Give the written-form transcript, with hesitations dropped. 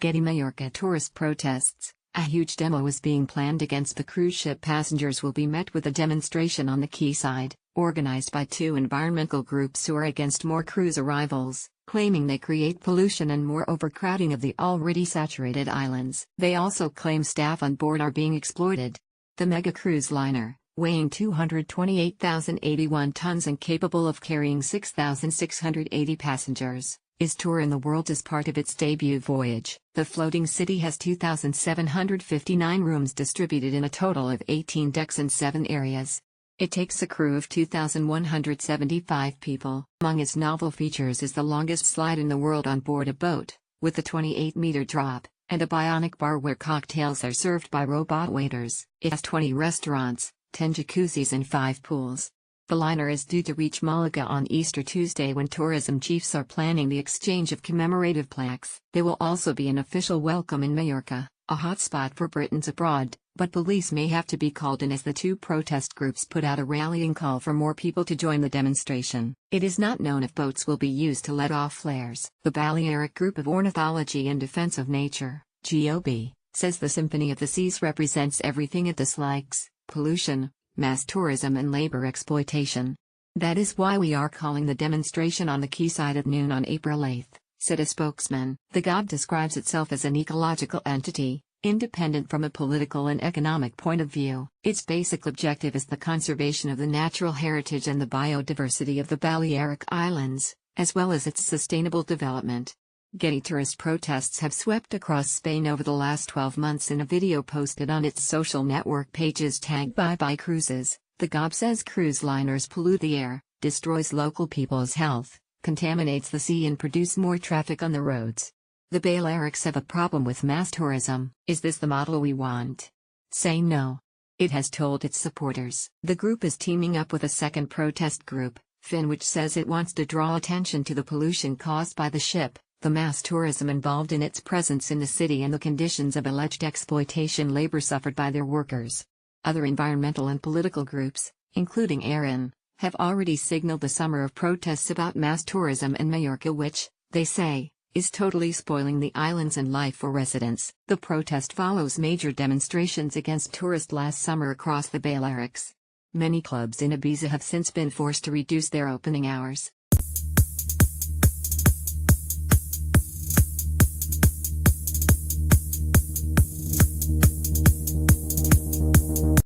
Getty Majorca tourist protests. A huge demo is being planned against the cruise ship. Passengers will be met with a demonstration on the quayside, organized by two environmental groups who are against more cruise arrivals, claiming they create pollution and more overcrowding of the already saturated islands. They also claim staff on board are being exploited. The mega cruise liner, weighing 228,081 tons and capable of carrying 6,680 passengers, is touring the world as part of its debut voyage. The floating city has 2,759 rooms distributed in a total of 18 decks and 7 areas. It takes a crew of 2,175 people. Among its novel features is the longest slide in the world on board a boat, with a 28-meter drop, and a bionic bar where cocktails are served by robot waiters. It has 20 restaurants, 10 jacuzzis and 5 pools. The liner is due to reach Malaga on Easter Tuesday, when tourism chiefs are planning the exchange of commemorative plaques. There will also be an official welcome in Majorca, a hotspot for Britons abroad, but police may have to be called in as the two protest groups put out a rallying call for more people to join the demonstration. It is not known if boats will be used to let off flares. The Balearic Group of Ornithology and Defense of Nature, GOB, says the Symphony of the Seas represents everything it dislikes: pollution, mass tourism and labor exploitation. That is why we are calling the demonstration on the quayside at noon on April 8, said a spokesman. The GOB describes itself as an ecological entity, independent from a political and economic point of view. Its basic objective is the conservation of the natural heritage and the biodiversity of the Balearic Islands, as well as its sustainable development. Getty tourist protests have swept across Spain over the last 12 months. In a video posted on its social network pages tagged Bye Cruises, the GOB says cruise liners pollute the air, destroys local people's health, contaminates the sea and produce more traffic on the roads. The Balearics have a problem with mass tourism. Is this the model we want? Say no. It has told its supporters. The group is teaming up with a second protest group, FIN, which says it wants to draw attention to the pollution caused by the ship, the mass tourism involved in its presence in the city, and the conditions of alleged exploitation labor suffered by their workers. Other environmental and political groups, including AREN, have already signaled the summer of protests about mass tourism in Majorca, which, they say, is totally spoiling the islands and life for residents. The protest follows major demonstrations against tourists last summer across the Balearics. Many clubs in Ibiza have since been forced to reduce their opening hours.